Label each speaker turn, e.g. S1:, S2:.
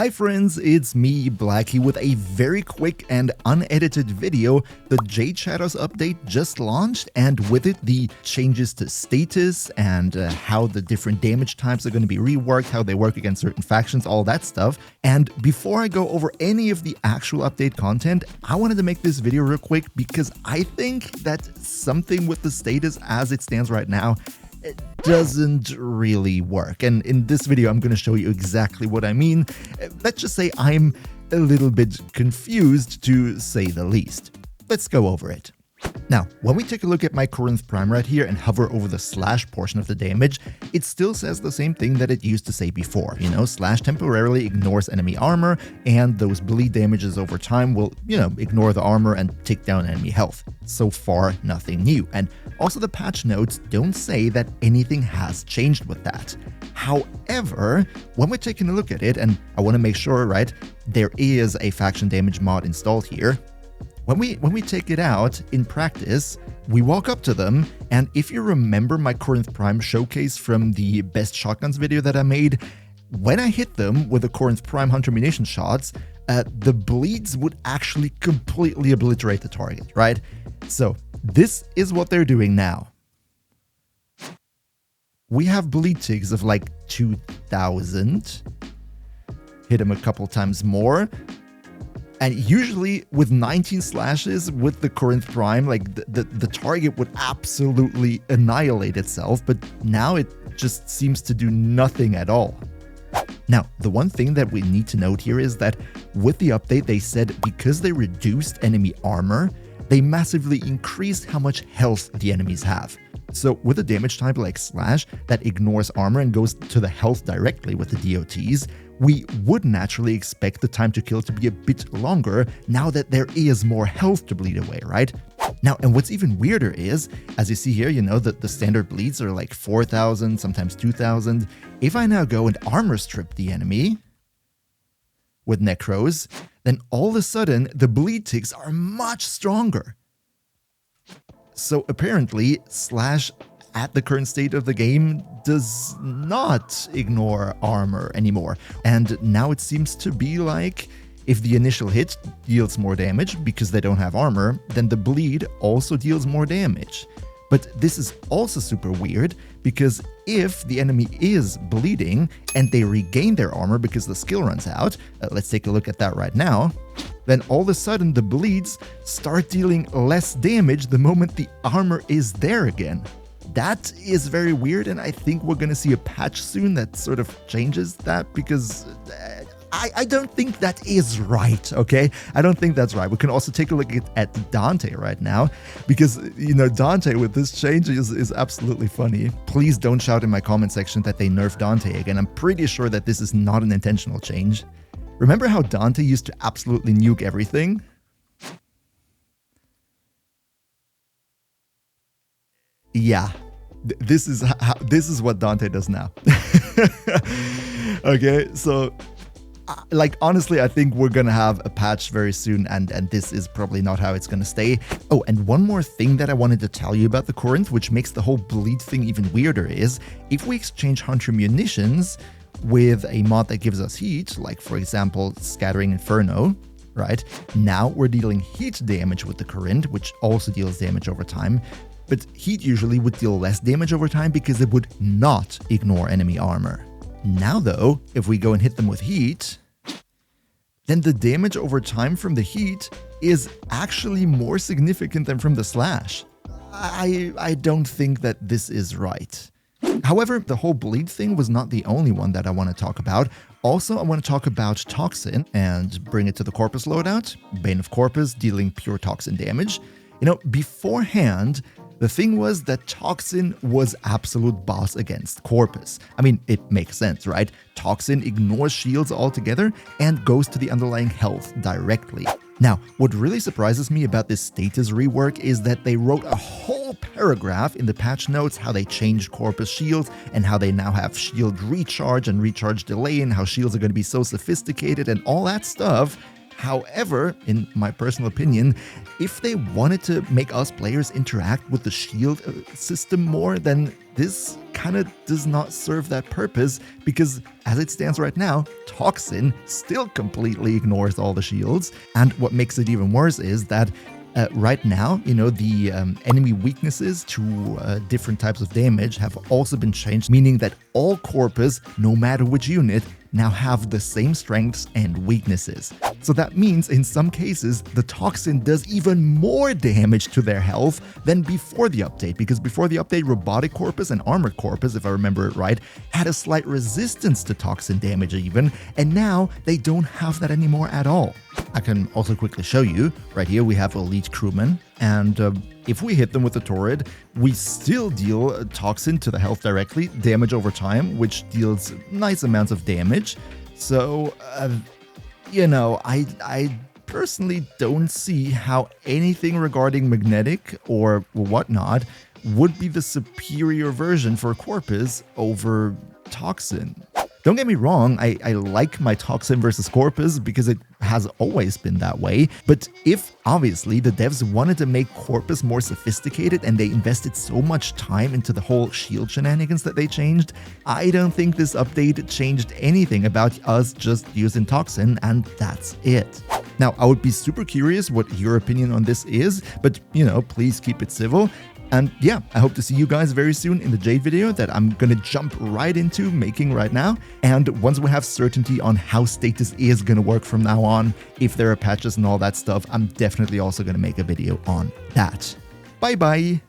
S1: Hi friends, it's me, Blacky, with a very quick and unedited video. The Jade Shadows update just launched, and with it the changes to status and how the different damage types are going to be reworked, how they work against certain factions, all that stuff. And before I go over any of the actual update content, I wanted to make this video real quick because I think that something with the status as it stands right now, it doesn't really work. And in this video, I'm going to show you exactly what I mean. Let's just say I'm a little bit confused, to say the least. Let's go over it. Now, when we take a look at my Corinth Prime right here and hover over the slash portion of the damage, it still says the same thing that it used to say before. Slash temporarily ignores enemy armor, and those bleed damages over time will, ignore the armor and take down enemy health. So far, nothing new. And also the patch notes don't say that anything has changed with that. However, when we're taking a look at it, and I want to make sure, right, there is a faction damage mod installed here. When we take it out in practice, we walk up to them, and if you remember my Corinth Prime showcase from the best shotguns video that I made, when I hit them with the Corinth Prime Hunter Munition shots, the bleeds would actually completely obliterate the target, right? So this is what they're doing now. We have bleed ticks of like 2,000. Hit them a couple times more. And usually with 19 slashes with the Corinth Prime, like the target would absolutely annihilate itself, but now it just seems to do nothing at all. Now, the one thing that we need to note here is that with the update, they said because they reduced enemy armor, they massively increased how much health the enemies have. So with a damage type like slash that ignores armor and goes to the health directly with the DOTs, we would naturally expect the time to kill to be a bit longer now that there is more health to bleed away, right? Now, and what's even weirder is, as you see here, the standard bleeds are like 4,000, sometimes 2,000. If I now go and armor strip the enemy with Necros, then all of a sudden the bleed ticks are much stronger. So apparently, slash at the current state of the game does not ignore armor anymore. And now it seems to be like if the initial hit deals more damage because they don't have armor, then the bleed also deals more damage. But this is also super weird because if the enemy is bleeding and they regain their armor because the skill runs out, let's take a look at that right now, then all of a sudden the bleeds start dealing less damage the moment the armor is there again. That is very weird, and I think we're going to see a patch soon that sort of changes that because I don't think that is right, okay? I don't think that's right. We can also take a look at Dante right now because, Dante with this change is absolutely funny. Please don't shout in my comment section that they nerfed Dante again. I'm pretty sure that this is not an intentional change. Remember how Dante used to absolutely nuke everything? Yeah, this is what Dante does now. Okay, so honestly, I think we're gonna have a patch very soon, and this is probably not how it's gonna stay. Oh, and one more thing that I wanted to tell you about the Corinth, which makes the whole bleed thing even weirder, is if we exchange Hunter Munitions with a mod that gives us heat, like for example Scattering Inferno, right? Now we're dealing heat damage with the Corinth, which also deals damage over time. But heat usually would deal less damage over time because it would not ignore enemy armor. Now though, if we go and hit them with heat, then the damage over time from the heat is actually more significant than from the slash. I don't think that this is right. However, the whole bleed thing was not the only one that I want to talk about. Also, I want to talk about Toxin and bring it to the Corpus loadout. Bane of Corpus dealing pure Toxin damage. Beforehand, the thing was that Toxin was absolute boss against Corpus. I mean, it makes sense, right? Toxin ignores shields altogether and goes to the underlying health directly. Now, what really surprises me about this status rework is that they wrote a whole paragraph in the patch notes how they changed Corpus shields and how they now have shield recharge and recharge delay and how shields are going to be so sophisticated and all that stuff. However, in my personal opinion, if they wanted to make us players interact with the shield system more, then this kind of does not serve that purpose, because as it stands right now, Toxin still completely ignores all the shields. And what makes it even worse is that right now, you know, the enemy weaknesses to different types of damage have also been changed, meaning that all corpus, no matter which unit, now have the same strengths and weaknesses. So that means in some cases, the Toxin does even more damage to their health than before the update, because before the update, Robotic Corpus and Armored Corpus, if I remember it right, had a slight resistance to Toxin damage even, and now they don't have that anymore at all. I can also quickly show you. Right here we have Elite Crewmen, and if we hit them with the turret, we still deal Toxin to the health directly, damage over time, which deals nice amounts of damage. So, you know, I personally don't see how anything regarding magnetic or whatnot would be the superior version for Corpus over Toxin. Don't get me wrong, I like my Toxin versus Corpus because it has always been that way, but if obviously the devs wanted to make Corpus more sophisticated and they invested so much time into the whole shield shenanigans that they changed, I don't think this update changed anything about us just using Toxin, and that's it. Now, I would be super curious what your opinion on this is, but you know, please keep it civil. And yeah, I hope to see you guys very soon in the Jade video that I'm gonna jump right into making right now. And once we have certainty on how Status is gonna work from now on, if there are patches and all that stuff, I'm definitely also gonna make a video on that. Bye bye!